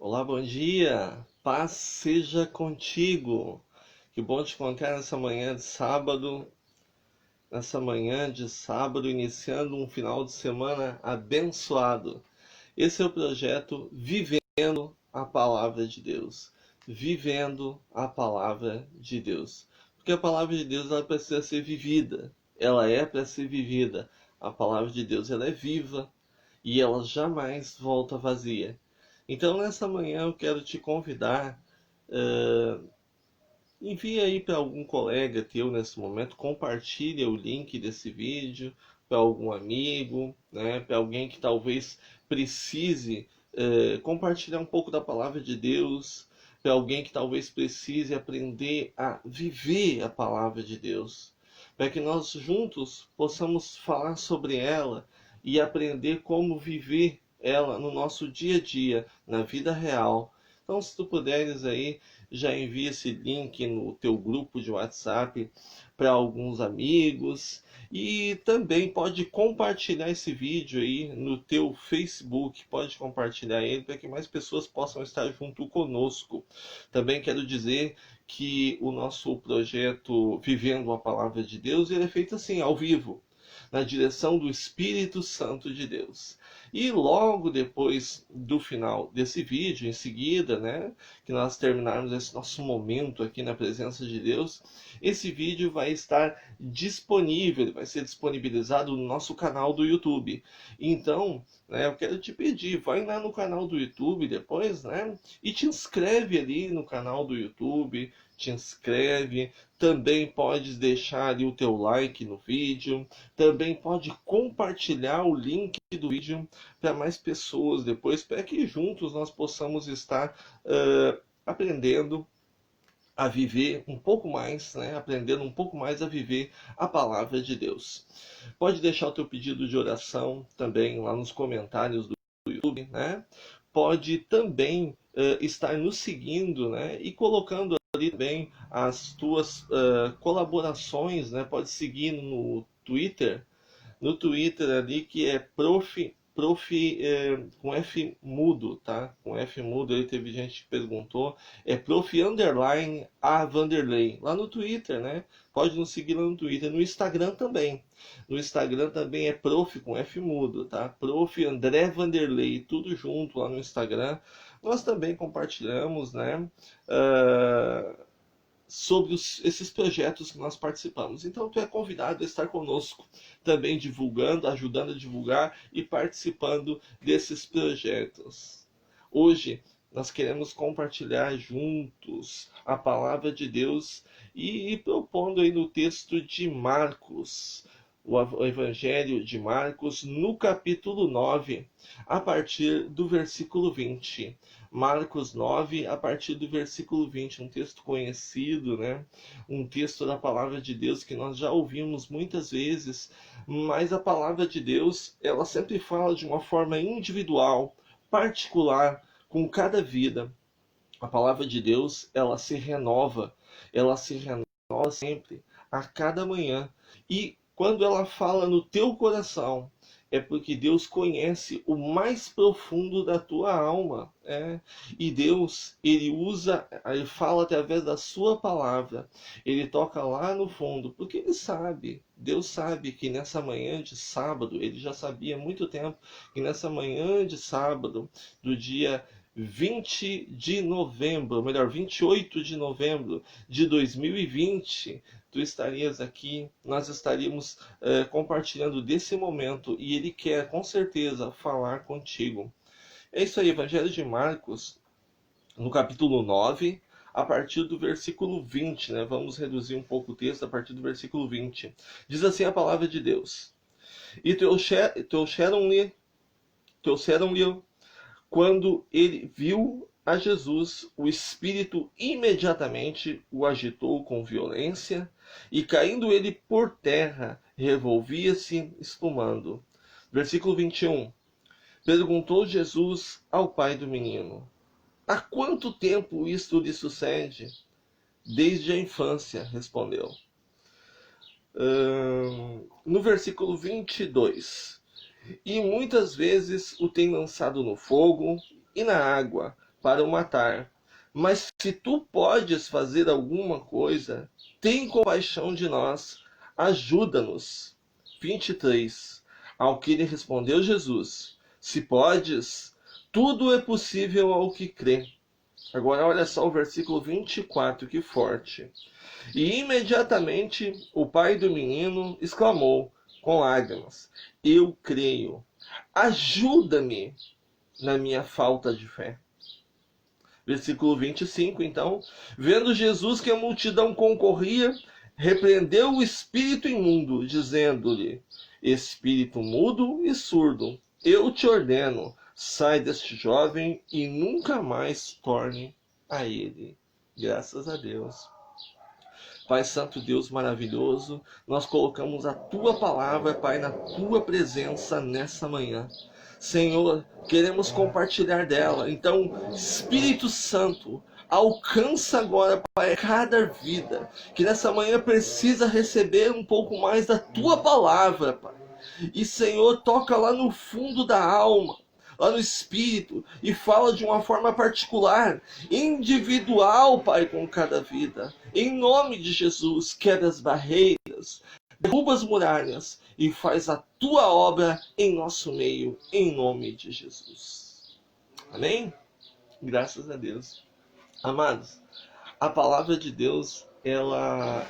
Olá, bom dia. Paz seja contigo. Que bom te encontrar nessa manhã de sábado, iniciando um final de semana abençoado. Esse é o projeto Vivendo a Palavra de Deus. Vivendo a Palavra de Deus. Porque a Palavra de Deus ela precisa ser vivida. Ela é para ser vivida. A Palavra de Deus ela é viva e ela jamais volta vazia. Então, nessa manhã, eu quero te convidar. Envie aí para algum colega teu nesse momento, compartilha o link desse vídeo para algum amigo, né, para alguém que talvez precise compartilhar um pouco da palavra de Deus, para alguém que talvez precise aprender a viver a palavra de Deus, para que nós juntos possamos falar sobre ela e aprender como viver ela no nosso dia a dia, na vida real. Então, se tu puderes aí, já envia esse link no teu grupo de WhatsApp para alguns amigos e também pode compartilhar esse vídeo aí no teu Facebook, pode compartilhar ele para que mais pessoas possam estar junto conosco. Também quero dizer que o nosso projeto Vivendo a Palavra de Deus ele é feito assim, ao vivo, na direção do Espírito Santo de Deus. E logo depois do final desse vídeo, em seguida, né, que nós terminarmos esse nosso momento aqui na presença de Deus, esse vídeo vai estar disponível, vai ser disponibilizado no nosso canal do YouTube. Então, né, eu quero te pedir, vai lá no canal do YouTube depois, né, e te inscreve ali no canal do YouTube, te inscreve, também pode deixar ali o teu like no vídeo, também pode compartilhar o link do vídeo para mais pessoas depois, para que juntos nós possamos estar aprendendo a viver um pouco mais, né? Aprendendo um pouco mais a viver a palavra de Deus. Pode deixar o teu pedido de oração também lá nos comentários do YouTube, né? Pode também estar nos seguindo, né? E colocando ali também as tuas colaborações, né? Pode seguir no Twitter ali que é com F mudo, tá? Com F mudo, aí teve gente que perguntou, é prof underline a Vanderlei, lá no Twitter, né? Pode nos seguir lá no Twitter, no Instagram também. No Instagram também é prof com F mudo, tá? Prof André Vanderlei, tudo junto lá no Instagram. Nós também compartilhamos, né? Sobre esses projetos que nós participamos. Então, tu é convidado a estar conosco, também divulgando, ajudando a divulgar e participando desses projetos. Hoje, nós queremos compartilhar juntos a palavra de Deus e propondo aí no texto de Marcos, o Evangelho de Marcos, no capítulo 9, a partir do versículo 20. Marcos 9, a partir do versículo 20, um texto conhecido, né? Um texto da palavra de Deus que nós já ouvimos muitas vezes, mas a palavra de Deus, ela sempre fala de uma forma individual, particular, com cada vida. A palavra de Deus, ela se renova sempre, a cada manhã. E quando ela fala no teu coração, é porque Deus conhece o mais profundo da tua alma. E Deus, ele fala através da sua palavra. Ele toca lá no fundo, porque ele sabe. Deus sabe que nessa manhã de sábado, ele já sabia há muito tempo, que nessa manhã de sábado, do dia 20 de novembro, melhor, 28 de novembro de 2020, tu estarias aqui, nós estaríamos compartilhando desse momento e ele quer com certeza falar contigo. É isso aí, Evangelho de Marcos, no capítulo 9, a partir do versículo 20, né? Vamos reduzir um pouco o texto a partir do versículo 20. Diz assim a palavra de Deus: E trouxeram-lhe, quando ele viu a Jesus, o Espírito imediatamente o agitou com violência, e caindo ele por terra, revolvia-se espumando. Versículo 21. Perguntou Jesus ao pai do menino: Há quanto tempo isto lhe sucede? Desde a infância, respondeu. No versículo 22. E muitas vezes o tem lançado no fogo e na água, para o matar. Mas se tu podes fazer alguma coisa, tem compaixão de nós, ajuda-nos. 23. Ao que lhe respondeu Jesus: se podes, tudo é possível ao que crê. Agora olha só o versículo 24, que forte. E imediatamente o pai do menino exclamou com lágrimas: eu creio, ajuda-me na minha falta de fé. Versículo 25, então. Vendo Jesus que a multidão concorria, repreendeu o espírito imundo, dizendo-lhe: espírito mudo e surdo, eu te ordeno, sai deste jovem e nunca mais torne a ele. Graças a Deus. Pai Santo, Deus maravilhoso, nós colocamos a Tua palavra, Pai, na Tua presença nessa manhã. Senhor, queremos compartilhar dela. Então, Espírito Santo, alcança agora, Pai, cada vida que nessa manhã precisa receber um pouco mais da Tua palavra, Pai. E, Senhor, toca lá no fundo da alma, lá no espírito, e fala de uma forma particular, individual, Pai, com cada vida. Em nome de Jesus, quebra as barreiras, derruba as muralhas e faz a Tua obra em nosso meio, em nome de Jesus. Amém? Graças a Deus. Amados, a palavra de Deus, ela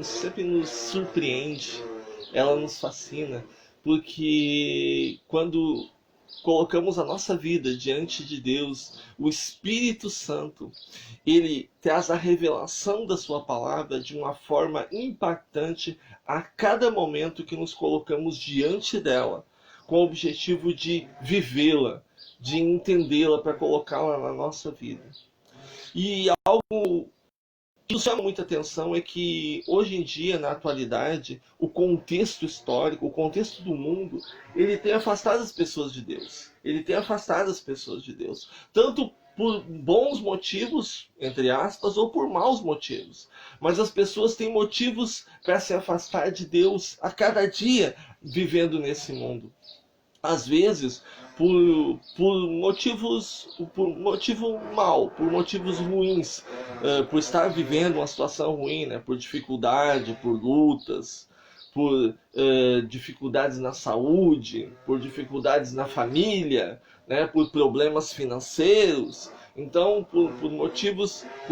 sempre nos surpreende, ela nos fascina, porque quando colocamos a nossa vida diante de Deus, o Espírito Santo, ele traz a revelação da sua palavra de uma forma impactante a cada momento que nos colocamos diante dela, com o objetivo de vivê-la, de entendê-la para colocá-la na nossa vida. E algo que nos chama muita atenção é que hoje em dia, na atualidade, o contexto histórico, o contexto do mundo, ele tem afastado as pessoas de Deus. Ele tem afastado as pessoas de Deus. Tanto por bons motivos, entre aspas, ou por maus motivos. Mas as pessoas têm motivos para se afastar de Deus a cada dia vivendo nesse mundo. Às vezes, por motivo mal, por motivos ruins, por estar vivendo uma situação ruim, né? Por dificuldade, por lutas, por dificuldades na saúde, por dificuldades na família, né? Por problemas financeiros. Então, por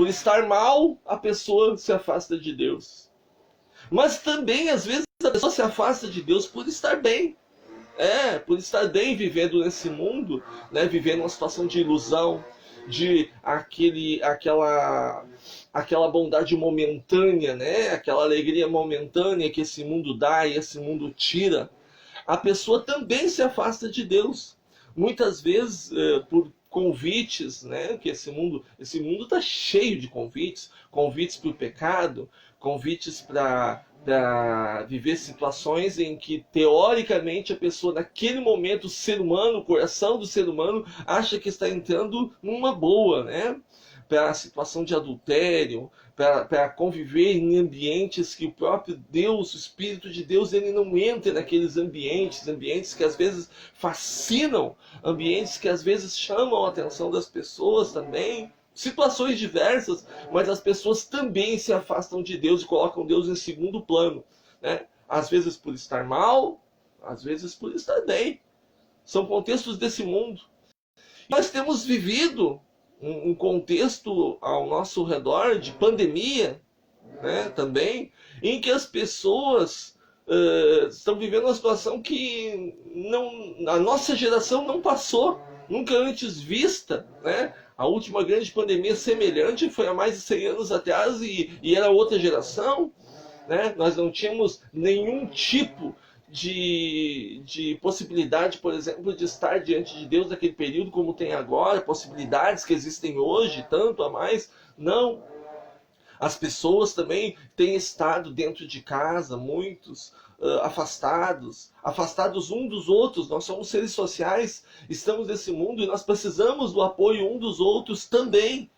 estar mal, a pessoa se afasta de Deus. Mas também, às vezes, a pessoa se afasta de Deus por estar bem. Por estar bem vivendo nesse mundo, né, vivendo uma situação de ilusão, de aquela bondade momentânea, né, aquela alegria momentânea que esse mundo dá e esse mundo tira, a pessoa também se afasta de Deus. Muitas vezes por convites, né, que esse mundo está cheio de convites para o pecado, convites para viver situações em que, teoricamente, a pessoa, naquele momento, o ser humano, o coração do ser humano, acha que está entrando numa boa, né? Para a situação de adultério, para conviver em ambientes que o próprio Deus, o Espírito de Deus, ele não entra naqueles ambientes que às vezes fascinam, ambientes que às vezes chamam a atenção das pessoas também. Situações diversas, mas as pessoas também se afastam de Deus e colocam Deus em segundo plano, né? Às vezes por estar mal, às vezes por estar bem. São contextos desse mundo. Nós temos vivido um contexto ao nosso redor de pandemia, né, também, em que as pessoas estão vivendo uma situação que a nossa geração não passou, nunca antes vista, né? A última grande pandemia semelhante foi há mais de 100 anos atrás e era outra geração, né? Nós não tínhamos nenhum tipo de possibilidade, por exemplo, de estar diante de Deus naquele período como tem agora, possibilidades que existem hoje, tanto a mais. Não. As pessoas também têm estado dentro de casa, muitos afastados um dos outros. Nós somos seres sociais, estamos nesse mundo e nós precisamos do apoio um dos outros também.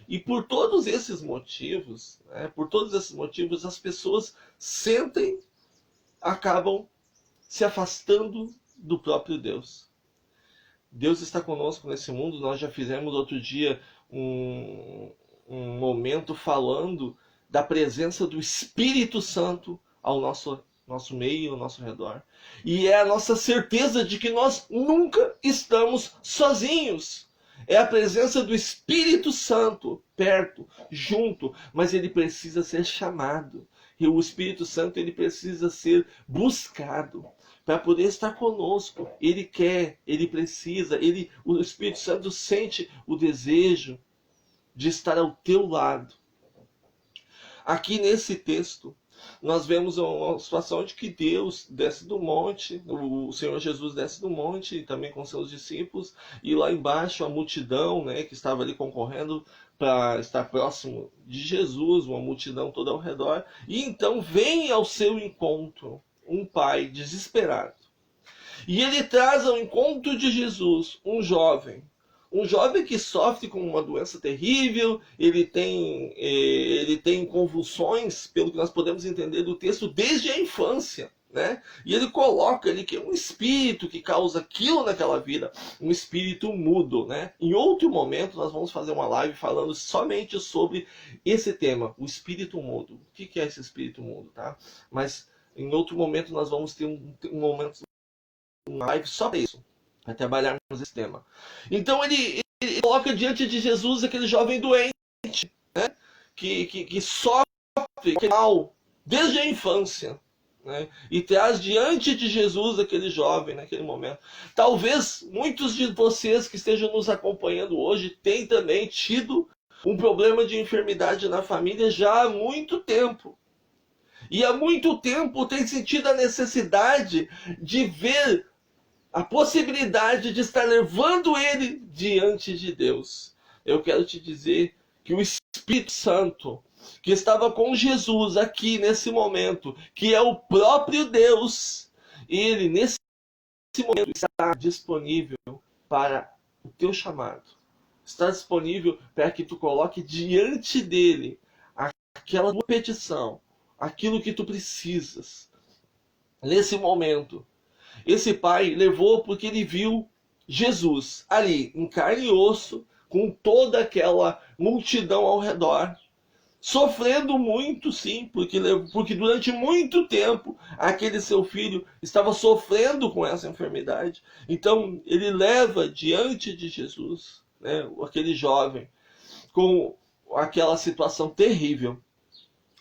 E por todos esses motivos, as pessoas acabam se afastando do próprio Deus. Deus está conosco nesse mundo. Nós já fizemos outro dia um momento falando da presença do Espírito Santo ao nosso meio, ao nosso redor. E é a nossa certeza de que nós nunca estamos sozinhos. É a presença do Espírito Santo perto, junto, mas ele precisa ser chamado. E o Espírito Santo ele precisa ser buscado para poder estar conosco. Ele quer, ele precisa, o Espírito Santo sente o desejo de estar ao teu lado. Aqui nesse texto, nós vemos uma situação de que Deus desce do monte, o Senhor Jesus desce do monte, também com seus discípulos, e lá embaixo a multidão, né, que estava ali concorrendo para estar próximo de Jesus, uma multidão toda ao redor, e então vem ao seu encontro um pai desesperado. E ele traz ao encontro de Jesus um jovem que sofre com uma doença terrível, ele tem convulsões, pelo que nós podemos entender do texto, desde a infância. Né? E ele coloca ali que é um espírito que causa aquilo naquela vida, um espírito mudo. Né? Em outro momento nós vamos fazer uma live falando somente sobre esse tema, o espírito mudo. O que é esse espírito mudo? Tá? Mas em outro momento nós vamos ter um momento, uma live só para isso, para trabalharmos esse tema. Então ele coloca diante de Jesus aquele jovem doente, né? que sofre mal desde a infância. Né? E traz diante de Jesus aquele jovem naquele momento. Talvez muitos de vocês que estejam nos acompanhando hoje tenham também tido um problema de enfermidade na família já há muito tempo. E há muito tempo tem sentido a necessidade de ver a possibilidade de estar levando ele diante de Deus. Eu quero te dizer que o Espírito Santo, que estava com Jesus aqui nesse momento, que é o próprio Deus, ele nesse momento está disponível para o teu chamado. Está disponível para que tu coloque diante dele aquela tua petição, aquilo que tu precisas. Nesse momento, esse pai levou porque ele viu Jesus ali, em carne e osso, com toda aquela multidão ao redor, sofrendo muito, sim, porque durante muito tempo aquele seu filho estava sofrendo com essa enfermidade. Então ele leva diante de Jesus, né, aquele jovem, com aquela situação terrível.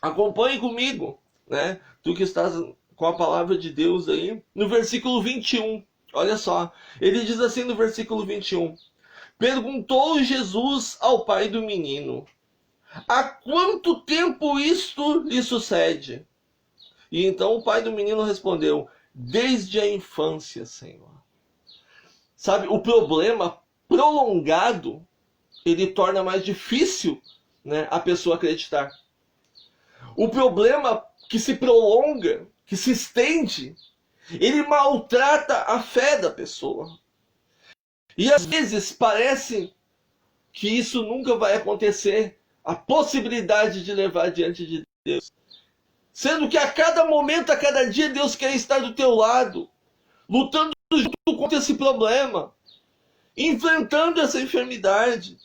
Acompanhe comigo, né, tu que estás com a palavra de Deus aí, no versículo 21. Olha só, ele diz assim no versículo 21. Perguntou Jesus ao pai do menino: há quanto tempo isto lhe sucede? E então o pai do menino respondeu: desde a infância, Senhor. Sabe, o problema prolongado, ele torna mais difícil, né, a pessoa acreditar. O problema que se prolonga, que se estende, ele maltrata a fé da pessoa. E às vezes parece que isso nunca vai acontecer, a possibilidade de levar diante de Deus. Sendo que a cada momento, a cada dia, Deus quer estar do teu lado, lutando junto contra esse problema, enfrentando essa enfermidade.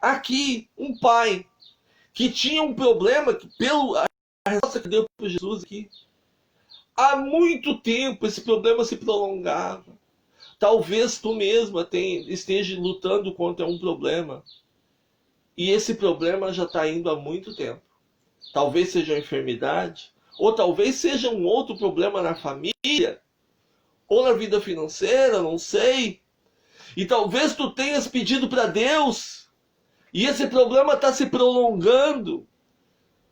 Aqui, um pai que tinha um problema, que a resposta que deu para Jesus aqui, há muito tempo esse problema se prolongava. Talvez tu mesma esteja lutando contra um problema. E esse problema já está indo há muito tempo. Talvez seja uma enfermidade, ou talvez seja um outro problema na família, ou na vida financeira, não sei. E talvez tu tenhas pedido para Deus, e esse problema está se prolongando,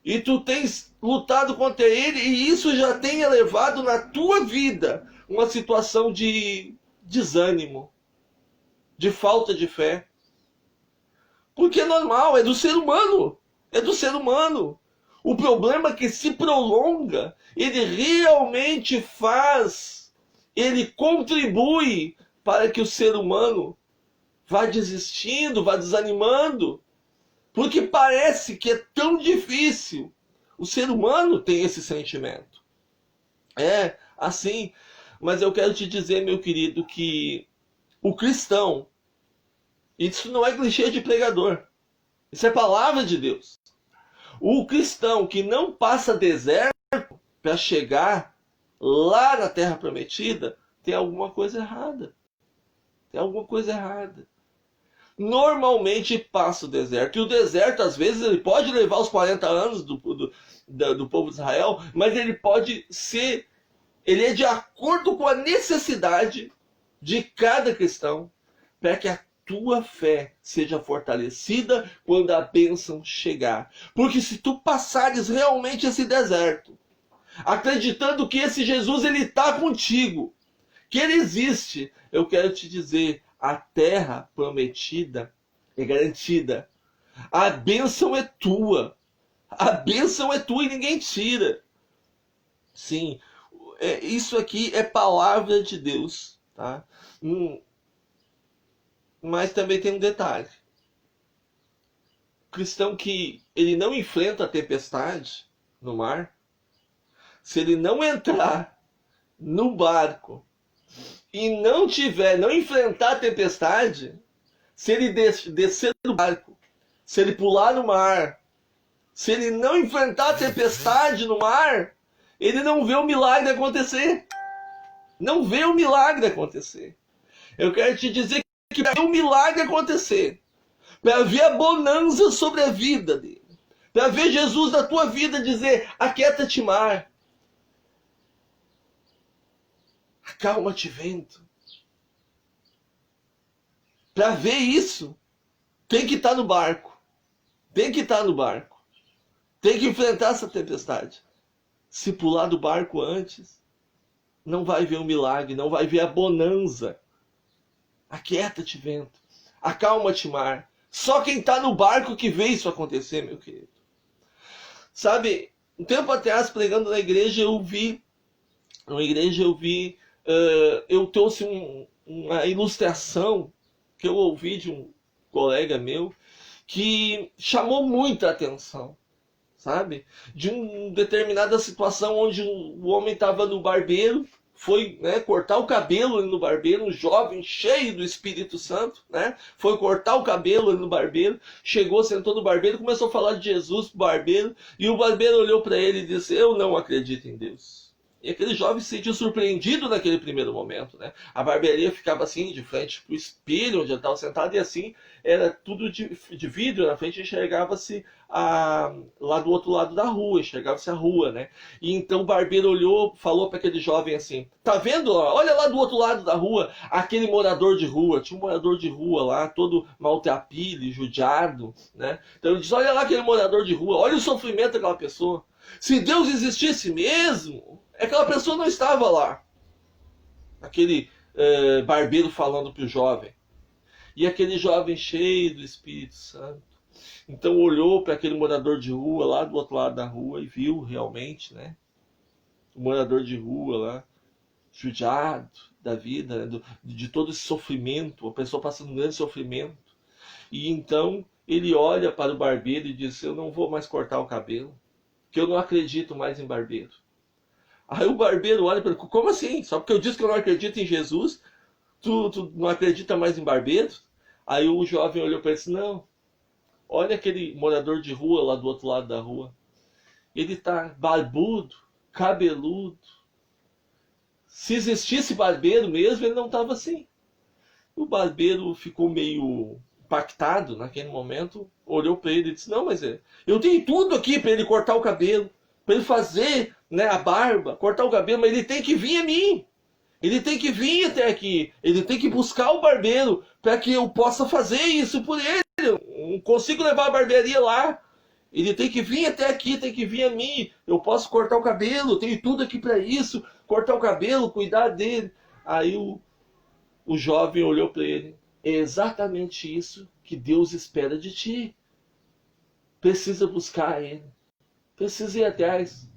e tu tens lutado contra ele, e isso já tenha levado na tua vida uma situação de desânimo, de falta de fé. Porque é normal, é do ser humano. É do ser humano. O problema é que se prolonga, ele realmente ele contribui para que o ser humano vá desistindo, vá desanimando. Porque parece que é tão difícil. O ser humano tem esse sentimento. É assim. Mas eu quero te dizer, meu querido, que O cristão, isso não é clichê de pregador, isso é palavra de Deus. O cristão que não passa deserto para chegar lá na Terra Prometida, tem alguma coisa errada. Tem alguma coisa errada. Normalmente passa o deserto. E o deserto, às vezes, ele pode levar os 40 anos do povo de Israel, mas ele pode ser... Ele é de acordo com a necessidade de cada cristão, para que a tua fé seja fortalecida quando a bênção chegar. Porque se tu passares realmente esse deserto, acreditando que esse Jesus ele está contigo, que ele existe, eu quero te dizer, a terra prometida é garantida. A bênção é tua. A bênção é tua e ninguém tira. Sim, isso aqui é palavra de Deus, tá? Mas também tem um detalhe. O cristão que ele não enfrenta a tempestade no mar, se ele não entrar no barco e não enfrentar a tempestade, se ele descer do barco, se ele pular no mar, se ele não enfrentar a tempestade no mar, ele não vê o milagre acontecer. Não vê o milagre acontecer. Eu quero te dizer que para ver o milagre acontecer, para ver a bonança sobre a vida dele, para ver Jesus na tua vida dizer, aquieta-te mar, acalma-te vento. Para ver isso, tem que estar no barco. Tem que estar no barco. Tem que enfrentar essa tempestade. Se pular do barco antes, não vai ver o milagre, não vai ver a bonança. Aquieta-te vento. Acalma-te mar. Só quem está no barco que vê isso acontecer, meu querido. Sabe, um tempo atrás, pregando na igreja, eu trouxe uma ilustração que eu ouvi de um colega meu que chamou muita atenção, sabe? De uma determinada situação onde o homem estava no barbeiro, foi, né, cortar o cabelo no barbeiro, um jovem cheio do Espírito Santo, né? Foi cortar o cabelo no barbeiro, chegou, sentou no barbeiro, começou a falar de Jesus pro barbeiro, e o barbeiro olhou para ele e disse, eu não acredito em Deus. E aquele jovem se sentiu surpreendido naquele primeiro momento, né? A barbearia ficava assim, de frente pro espelho onde ele estava sentado, e assim, era tudo de vidro, na frente enxergava-se lá do outro lado da rua, enxergava-se a rua, né? E então o barbeiro olhou, falou para aquele jovem assim, tá vendo? Olha lá do outro lado da rua, aquele morador de rua, tinha um morador de rua lá, todo maltrapilho, judiado, né? Então ele diz, olha lá aquele morador de rua, olha o sofrimento daquela pessoa. Se Deus existisse mesmo, aquela pessoa não estava lá. Aquele barbeiro falando para o jovem. E aquele jovem cheio do Espírito Santo, então olhou para aquele morador de rua lá do outro lado da rua e viu realmente, né? O morador de rua lá, judiado da vida, né? De todo esse sofrimento, a pessoa passando um grande sofrimento. E então ele olha para o barbeiro e diz, eu não vou mais cortar o cabelo, que eu não acredito mais em barbeiro. Aí o barbeiro olha para ele, como assim? Só porque eu disse que eu não acredito em Jesus, tu não acredita mais em barbeiro? Aí o jovem olhou para ele e disse, não, olha aquele morador de rua lá do outro lado da rua. Ele tá barbudo, cabeludo. Se existisse barbeiro mesmo, ele não estava assim. O barbeiro ficou meio impactado naquele momento, olhou para ele e disse, não, mas eu tenho tudo aqui para ele cortar o cabelo, para ele fazer, né, a barba, cortar o cabelo, mas ele tem que vir a mim. Ele tem que vir até aqui. Ele tem que buscar o barbeiro para que eu possa fazer isso por ele. Eu não consigo levar a barbearia lá. Ele tem que vir até aqui, tem que vir a mim. Eu posso cortar o cabelo, tenho tudo aqui para isso. Cortar o cabelo, cuidar dele. Aí o jovem olhou para ele. É exatamente isso que Deus espera de ti. Precisa buscar ele. Precisa ir atrás.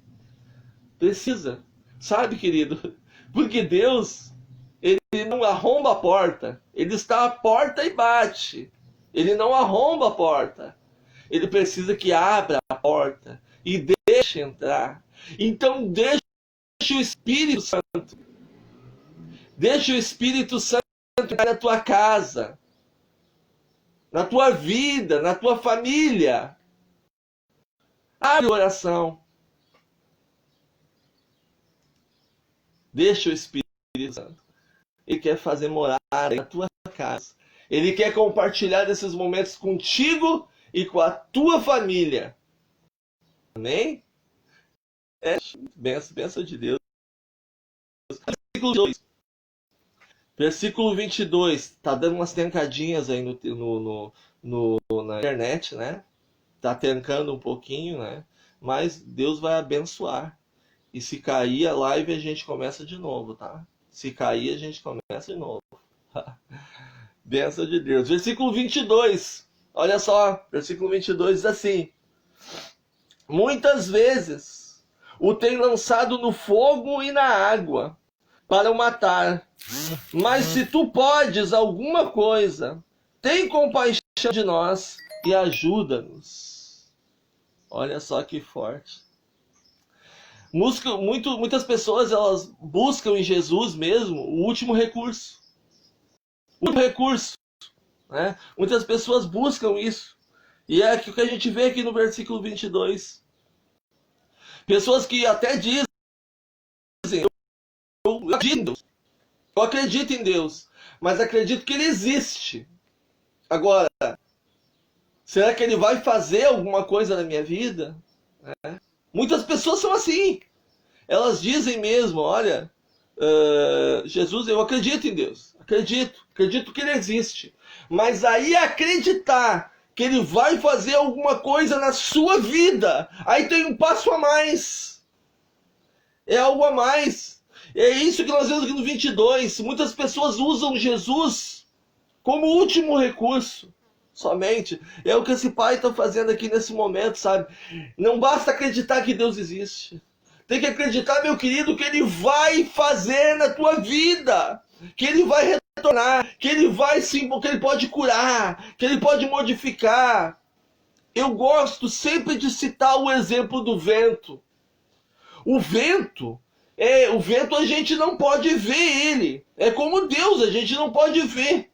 Precisa. Sabe, querido? Porque Deus, ele não arromba a porta. Ele está à porta e bate. Ele não arromba a porta. Ele precisa que abra a porta e deixe entrar. Então deixe o Espírito Santo. Deixe o Espírito Santo na tua casa, na tua vida, na tua família. Abre o coração. Deixa o Espírito Santo. Ele quer fazer morar na tua casa. Ele quer compartilhar desses momentos contigo e com a tua família. Amém? Benção de Deus. Versículo 2. Versículo 22. Tá dando umas trancadinhas aí na internet, né? Tá trancando um pouquinho, né? Mas Deus vai abençoar. E se cair a live, a gente começa de novo, tá? Se cair, a gente começa de novo. Benção de Deus. Versículo 22. Olha só. Versículo 22 diz assim: muitas vezes o tem lançado no fogo e na água para o matar. Mas se tu podes alguma coisa, tem compaixão de nós e ajuda-nos. Olha só que forte. Muitas pessoas, elas buscam em Jesus mesmo o último recurso. O último recurso, né? Muitas pessoas buscam isso. E é o que a gente vê aqui no versículo 22. Pessoas que até dizem: eu acredito em Deus, mas acredito que Ele existe. Agora, será que Ele vai fazer alguma coisa na minha vida? Muitas pessoas são assim. Elas dizem mesmo: olha, Jesus, eu acredito em Deus. Acredito que Ele existe. Mas aí acreditar que Ele vai fazer alguma coisa na sua vida, aí tem um passo a mais. É algo a mais. É isso que nós vemos aqui no 22. Muitas pessoas usam Jesus como último recurso. Somente. É o que esse pai está fazendo aqui nesse momento, sabe? Não basta acreditar que Deus existe. Tem que acreditar, meu querido, que Ele vai fazer na tua vida. Que Ele vai retornar. Que Ele vai sim, porque Ele pode curar. Que Ele pode modificar. Eu gosto sempre de citar o exemplo do vento. O vento a gente não pode ver ele. É como Deus, a gente não pode ver.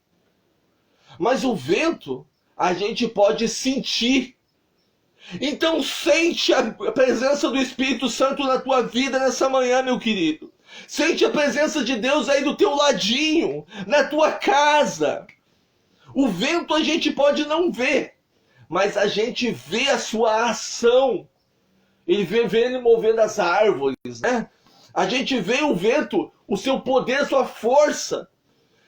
Mas o vento a gente pode sentir. Então sente a presença do Espírito Santo na tua vida nessa manhã, meu querido. Sente a presença de Deus aí do teu ladinho, na tua casa. O vento a gente pode não ver, mas a gente vê a sua ação. Ele vê ele movendo as árvores, né? A gente vê o vento, o seu poder, a sua força.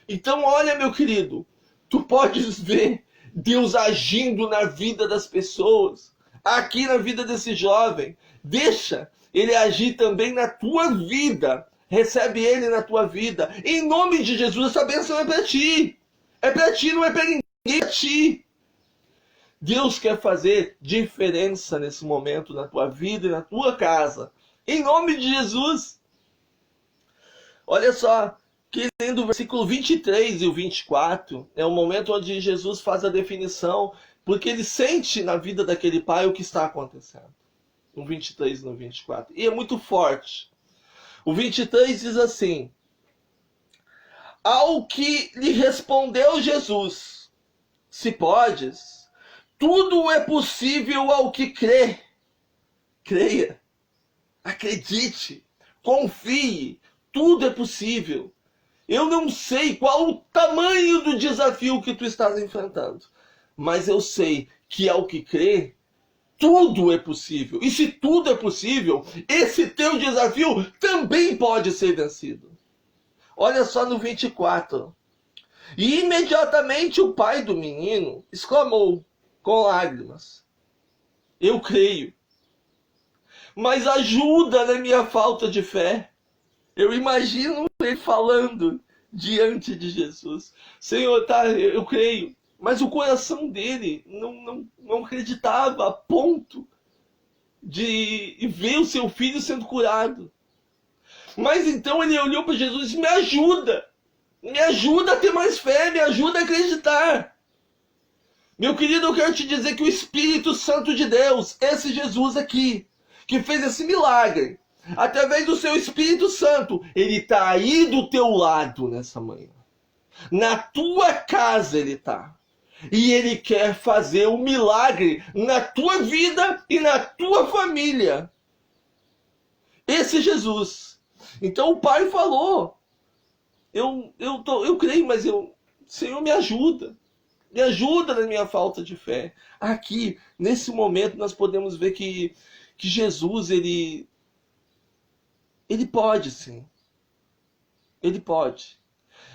Então, olha, meu querido, tu podes ver Deus agindo na vida das pessoas, aqui na vida desse jovem. Deixa Ele agir também na tua vida. Recebe Ele na tua vida. Em nome de Jesus, essa bênção é para ti. É para ti, não é para ninguém, é para ti. Deus quer fazer diferença nesse momento na tua vida e na tua casa. Em nome de Jesus. Olha só, que lindo o versículo 23 e o 24. É o momento onde Jesus faz a definição, porque ele sente na vida daquele pai o que está acontecendo. No 23 e no 24. E é muito forte. O 23 diz assim: ao que lhe respondeu Jesus: se podes, tudo é possível ao que crê. Creia, acredite, confie, tudo é possível. Eu não sei qual o tamanho do desafio que tu estás enfrentando, mas eu sei que ao que crê, tudo é possível. E se tudo é possível, esse teu desafio também pode ser vencido. Olha só no 24. E imediatamente o pai do menino exclamou com lágrimas: eu creio, mas ajuda na minha falta de fé. Eu imagino ele falando diante de Jesus: Senhor, tá, eu creio. Mas o coração dele não acreditava a ponto de ver o seu filho sendo curado. Mas então ele olhou para Jesus e disse: me ajuda a ter mais fé, me ajuda a acreditar. Meu querido, eu quero te dizer que o Espírito Santo de Deus, esse Jesus aqui, que fez esse milagre, através do seu Espírito Santo, ele está aí do teu lado nessa manhã. Na tua casa ele está. E ele quer fazer um milagre na tua vida e na tua família. Esse é Jesus. Então o pai falou, eu creio, mas Senhor, me ajuda. Me ajuda na minha falta de fé. Aqui, nesse momento, nós podemos ver que Jesus, ele pode sim. Ele pode.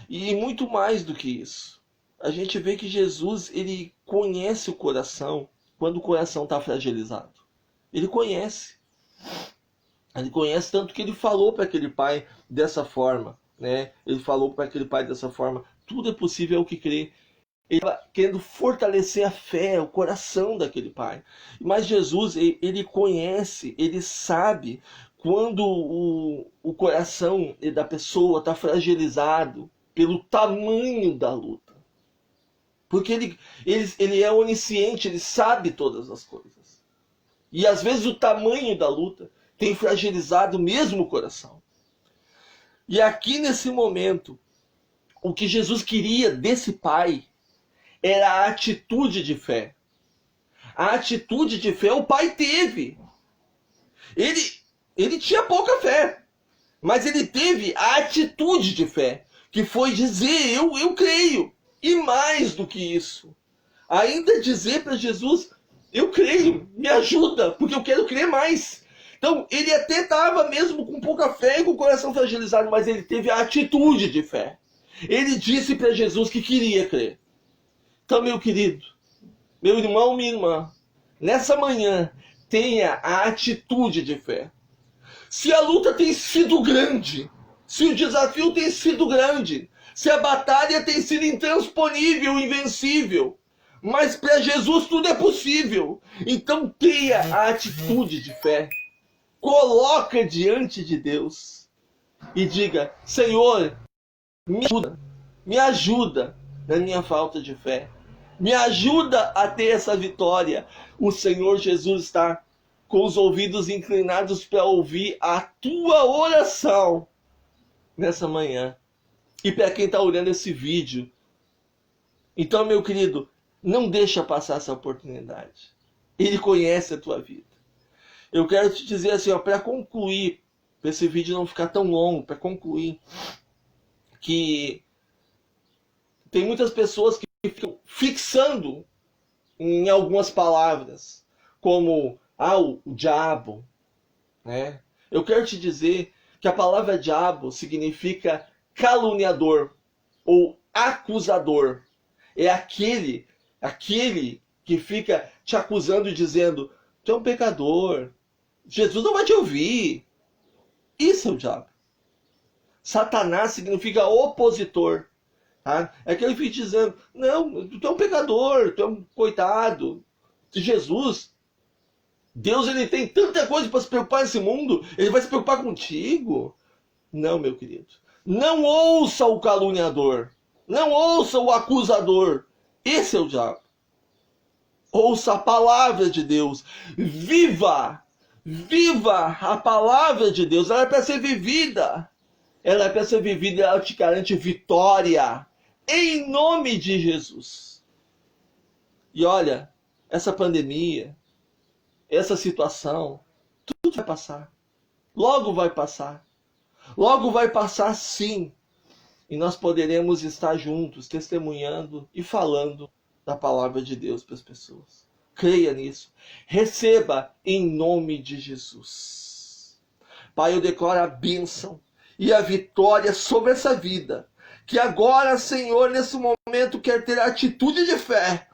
E muito mais do que isso. A gente vê que Jesus, ele conhece o coração quando o coração está fragilizado. Ele conhece. Ele conhece tanto que ele falou para aquele pai dessa forma. Né? Ele falou para aquele pai dessa forma. Tudo é possível ao que crê. Ele estava querendo fortalecer a fé, o coração daquele pai. Mas Jesus, ele conhece, ele sabe quando o coração da pessoa está fragilizado pelo tamanho da luta. Porque ele é onisciente, ele sabe todas as coisas. E às vezes o tamanho da luta tem fragilizado mesmo o coração. E aqui nesse momento, o que Jesus queria desse pai era a atitude de fé. A atitude de fé o pai teve. Ele tinha pouca fé, mas ele teve a atitude de fé, que foi dizer, eu creio. E mais do que isso, ainda dizer para Jesus, eu creio, me ajuda, porque eu quero crer mais. Então, ele até estava mesmo com pouca fé e com o coração fragilizado, mas ele teve a atitude de fé. Ele disse para Jesus que queria crer. Então, meu querido, meu irmão, minha irmã, nessa manhã, tenha a atitude de fé. Se a luta tem sido grande, se o desafio tem sido grande, se a batalha tem sido intransponível, invencível, mas para Jesus tudo é possível. Então tenha a atitude de fé. Coloca diante de Deus e diga, Senhor, me ajuda na minha falta de fé. Me ajuda a ter essa vitória. O Senhor Jesus está com os ouvidos inclinados para ouvir a tua oração nessa manhã. E para quem está olhando esse vídeo. Então, meu querido, não deixa passar essa oportunidade. Ele conhece a tua vida. Eu quero te dizer assim, para concluir, para esse vídeo não ficar tão longo, para concluir, que tem muitas pessoas que ficam fixando em algumas palavras, como o diabo, né? Eu quero te dizer que a palavra diabo significa caluniador ou acusador. É aquele que fica te acusando e dizendo, tu é um pecador, Jesus não vai te ouvir. Isso é o diabo. Satanás significa opositor. Tá? É aquele que fica dizendo, não, tu é um pecador, tu é um coitado. Jesus, Deus, ele tem tanta coisa para se preocupar nesse mundo, ele vai se preocupar contigo? Não, meu querido. Não ouça o caluniador. Não ouça o acusador. Esse é o diabo. Ouça a palavra de Deus. Viva! Viva a palavra de Deus. Ela é para ser vivida. Ela é para ser vivida e ela te garante vitória. Em nome de Jesus. E olha, essa pandemia, essa situação, tudo vai passar. Logo vai passar. Logo vai passar sim. E nós poderemos estar juntos, testemunhando e falando da palavra de Deus para as pessoas. Creia nisso. Receba em nome de Jesus. Pai, eu declaro a bênção e a vitória sobre essa vida. Que agora, Senhor, nesse momento, quer ter atitude de fé.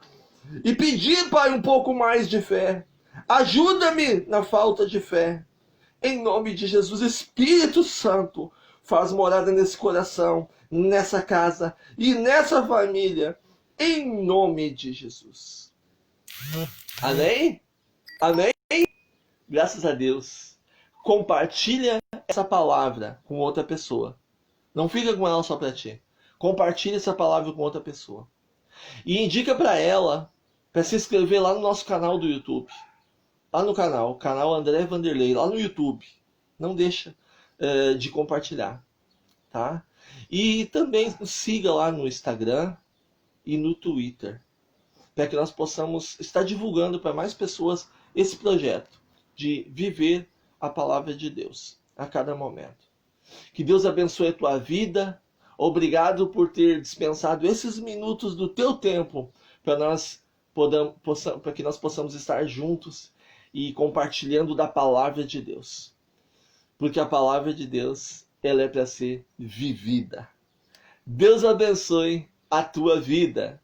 E pedir, Pai, um pouco mais de fé. Ajuda-me na falta de fé. Em nome de Jesus, Espírito Santo, faz morada nesse coração, nessa casa e nessa família. Em nome de Jesus. Amém? Amém? Graças a Deus. Compartilha essa palavra com outra pessoa. Não fica com ela só para ti. Compartilha essa palavra com outra pessoa. E indica para ela para se inscrever lá no nosso canal do YouTube. Lá no canal André Vanderlei, lá no YouTube. Não deixa de compartilhar, tá? E também nos siga lá no Instagram e no Twitter, para que nós possamos estar divulgando para mais pessoas esse projeto de viver a palavra de Deus a cada momento. Que Deus abençoe a tua vida. Obrigado por ter dispensado esses minutos do teu tempo para que nós possamos estar juntos e compartilhando da palavra de Deus. Porque a palavra de Deus, ela é para ser vivida. Deus abençoe a tua vida.